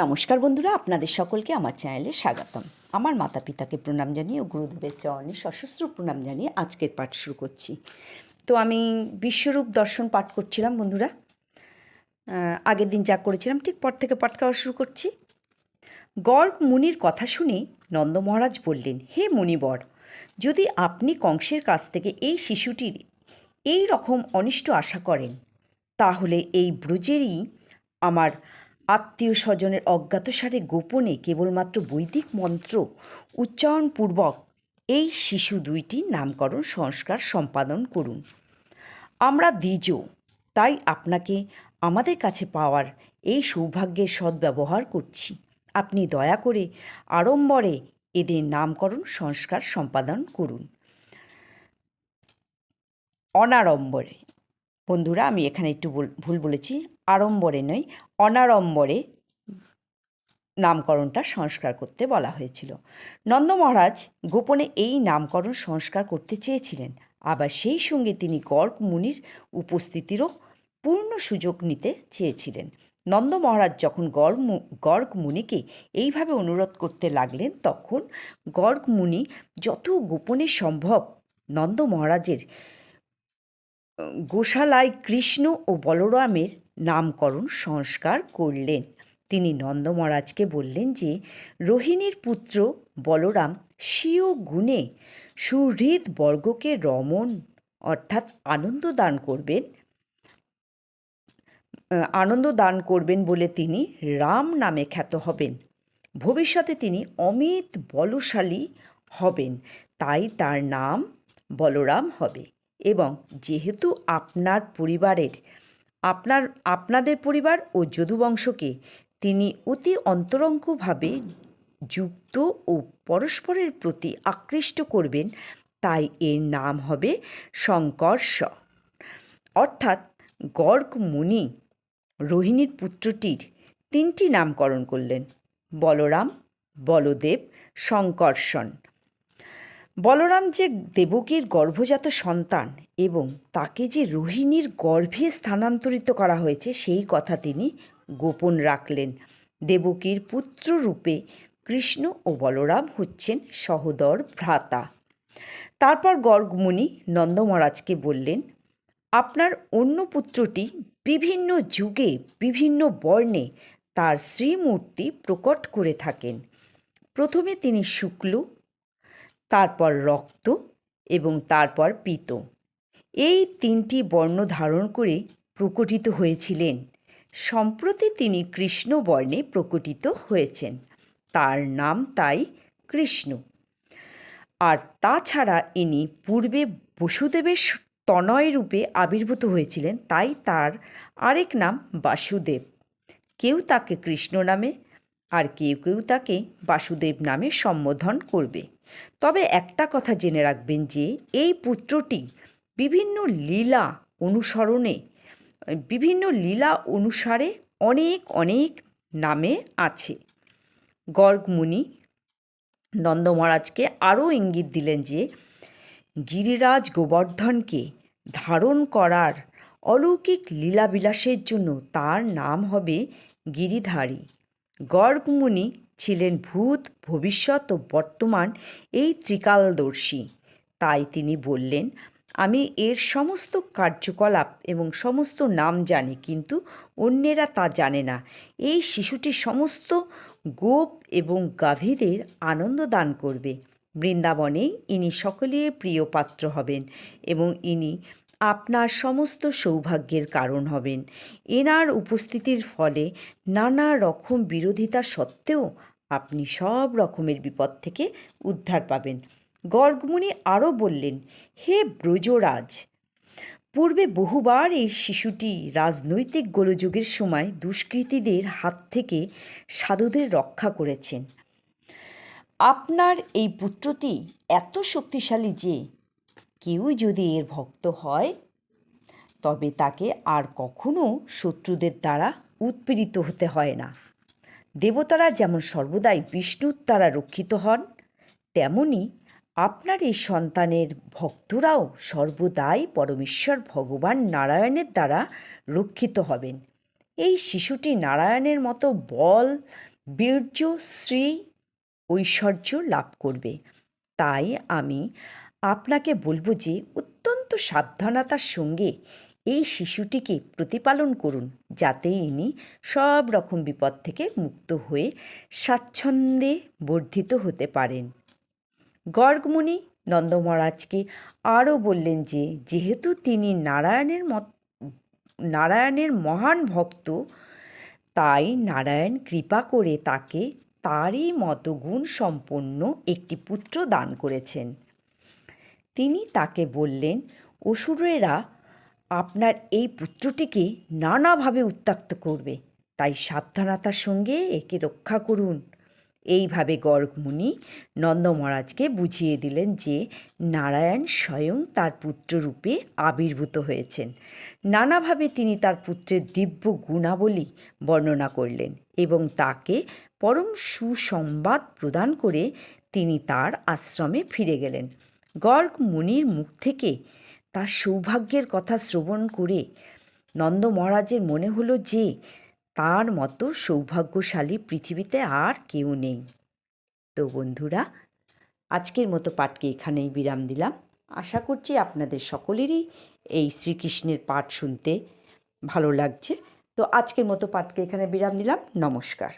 নমস্কার বন্ধুরা, আপনাদের সকলকে আমার চ্যানেলে স্বাগতম। আমার মাতা পিতাকে প্রণাম জানিয়ে ও গুরুদেবের চরণে সশস্ত্র প্রণাম জানিয়ে আজকের পাঠ শুরু করছি। তো আমি বিশ্বরূপ দর্শন পাঠ করছিলাম বন্ধুরা। আগের দিন যা করেছিলাম ঠিক পর থেকে পাঠ করা শুরু করছি। গর্গ মুনির কথা শুনে নন্দ মহারাজ বললেন, হে মুনিবর, যদি আপনি কংসের কাছ থেকে এই শিশুটির এই রকম অনিষ্ট আশা করেন, তাহলে এই ব্রজেরই আমার আত্মীয় স্বজনের অজ্ঞাতসারে গোপনে কেবলমাত্র বৈদিক মন্ত্র উচ্চারণপূর্বক এই শিশু দুইটির নামকরণ সংস্কার সম্পাদন করুন। আমরা দ্বিজ, তাই আপনাকে আমাদের কাছে পাওয়ার এই সৌভাগ্যের সদ্ব্যবহার করছি। আপনি দয়া করে আড়ম্বরে এদের নামকরণ সংস্কার সম্পাদন করুন। অনাড়ম্বরে, বন্ধুরা আমি এখানে একটু ভুল বলেছি, আড়ম্বরে নয়, অনাড়ম্বরে নামকরণটা সংস্কার করতে বলা হয়েছিল। নন্দ মহারাজ গোপনে এই নামকরণ সংস্কার করতে চেয়েছিলেন, আবার সেই সঙ্গে তিনি গর্গ মুনির উপস্থিতিরও পূর্ণ সুযোগ নিতে চেয়েছিলেন। নন্দ মহারাজ যখন গর্গ মুনিকে এইভাবে অনুরোধ করতে লাগলেন, তখন গর্গ মুনি যত গোপনে সম্ভব নন্দ মহারাজের গোশালায় কৃষ্ণ ও বলরামের নামকরণ সংস্কার করলেন। তিনি নন্দ মহারাজকে বললেন যে রোহিণীর পুত্র বলরাম স্বীয় গুণে সুহৃদ বর্গকে রমণ অর্থাৎ আনন্দ দান করবেন বলে তিনি রাম নামে খ্যাত হবেন। ভবিষ্যতে তিনি অমিত বলশালী হবেন, তাই তার নাম বলরাম হবে। এবং যেহেতু আপনাদের পরিবার ও যদুবংশকে তিনি অতি অন্তরঙ্গভাবে যুক্ত ও পরস্পরের প্রতি আকৃষ্ট করবেন, তাই এর নাম হবে শঙ্কর্ষ। অর্থাৎ গর্গ মুনি রোহিণীর পুত্রটির তিনটি নামকরণ করলেন: বলরাম, বলদেব, শঙ্কর্ষণ। বলরাম যে দেবকীর গর্ভজাত সন্তান এবং তাকে যে রোহিণীর গর্ভে স্থানান্তরিত করা হয়েছে সেই কথা তিনি গোপন রাখলেন। দেবকীর পুত্ররূপে কৃষ্ণ ও বলরাম হচ্ছেন সহোদর ভ্রাতা। তারপর গর্গ মুনি নন্দ মহারাজকে বললেন, আপনার অন্য পুত্রটি বিভিন্ন যুগে বিভিন্ন বর্ণে তার শ্রীমূর্তি প্রকট করে থাকেন। প্রথমে তিনি শুক্ল, তারপর রক্ত এবং তারপর পীত, এই তিনটি বর্ণ ধারণ করে প্রকটিত হয়েছিলেন। সম্প্রতি তিনি কৃষ্ণ বর্ণে প্রকটিত হয়েছেন, তার নাম তাই কৃষ্ণ। আর তাছাড়া ইনি পূর্বে বসুদেবের তনয় রূপে আবির্ভূত হয়েছিলেন, তাই তার আরেক নাম বাসুদেব। কেউ তাকে কৃষ্ণ নামে আর কেউ কেউ তাকে বাসুদেব নামে সম্বোধন করবে। তবে একটা কথা জেনে রাখবেন যে এই পুত্রটি বিভিন্ন লীলা অনুসারে অনেক অনেক নামে আছে। গর্গ মুনি নন্দ মহারাজকে আরও ইঙ্গিত দিলেন যে গিরিরাজ গোবর্ধনকে ধারণ করার অলৌকিক লীলাবিলাসের জন্য তার নাম হবে গিরিধারী। গর্গ মুনি ছিলেন ভূত, ভবিষ্যৎ ও বর্তমান এই ত্রিকালদর্শী, তাই তিনি বললেন, আমি এর সমস্ত কার্যকলাপ এবং সমস্ত নাম জানি, কিন্তু অন্যেরা তা জানে না। এই শিশুটি সমস্ত গোপ এবং গাভীদের আনন্দ দান করবে। বৃন্দাবনে ইনি সকলের প্রিয় পাত্র হবেন এবং ইনি আপনার সমস্ত সৌভাগ্যের কারণ হবেন। এনার উপস্থিতির ফলে নানা রকম বিরোধিতা সত্ত্বেও আপনি সব রকমের বিপদ থেকে উদ্ধার পাবেন। গর্গ মুনি আরও বললেন, হে ব্রজরাজ, পূর্বে বহুবার এই শিশুটি রাজনৈতিক গোলযোগের সময় দুষ্কৃতীদের হাত থেকে সাধুদের রক্ষা করেছেন। আপনার এই পুত্রটি এত শক্তিশালী যে কেউ যদি এর ভক্ত হয় তবে তাকে আর কখনো শত্রুদের দ্বারা উৎপীড়িত হতে হয় না। দেবতারা যেমন সর্বদাই বিষ্ণুর দ্বারা রক্ষিত হন, তেমনি আপনার এই সন্তানের ভক্তরাও সর্বদাই পরমেশ্বর ভগবান নারায়ণের দ্বারা রক্ষিত হবেন। এই শিশুটি নারায়ণের মতো বল, বীর্য, শ্রী, ঐশ্বর্য লাভ করবে। তাই আমি আপনাকে বলবো যে অত্যন্ত সাবধানতার সঙ্গে এই শিশুটিকে প্রতিপালন করুন, যাতে ইনি সব রকম বিপদ থেকে মুক্ত হয়ে স্বাচ্ছন্দ্যে বর্ধিত হতে পারেন। গর্গ মুনি নন্দ মহারাজকে আরও বললেন যে যেহেতু তিনি নারায়ণের মহান ভক্ত, তাই নারায়ণ কৃপা করে তাকে তারই মতো গুণ সম্পন্ন একটি পুত্র দান করেছেন। তিনি তাকে বললেন, অসুরেরা আপনার এই পুত্রটিকে নানাভাবে উত্ত্যক্ত করবে, তাই সাবধানতার সঙ্গে একে রক্ষা করুন। এইভাবে গর্গ মুনি নন্দ মহারাজকে বুঝিয়ে দিলেন যে নারায়ণ স্বয়ং তার পুত্ররূপে আবির্ভূত হয়েছেন। নানাভাবে তিনি তার পুত্রের দিব্য গুণাবলী বর্ণনা করলেন এবং তাকে পরম সুসংবাদ প্রদান করে তিনি তার আশ্রমে ফিরে গেলেন। গর্গ মুনির মুখ থেকে তার সৌভাগ্যের কথা শ্রবণ করে নন্দ মহারাজের মনে হলো যে তার মতো সৌভাগ্যশালী পৃথিবীতে আর কেউ নেই। তো বন্ধুরা, আজকের মতো পাঠকে এখানেই বিরাম দিলাম। আশা করছি আপনাদের সকলেরই এই শ্রীকৃষ্ণের পাঠ শুনতে ভালো লাগছে। তো আজকের মতো পাঠকে এখানে বিরাম দিলাম। নমস্কার।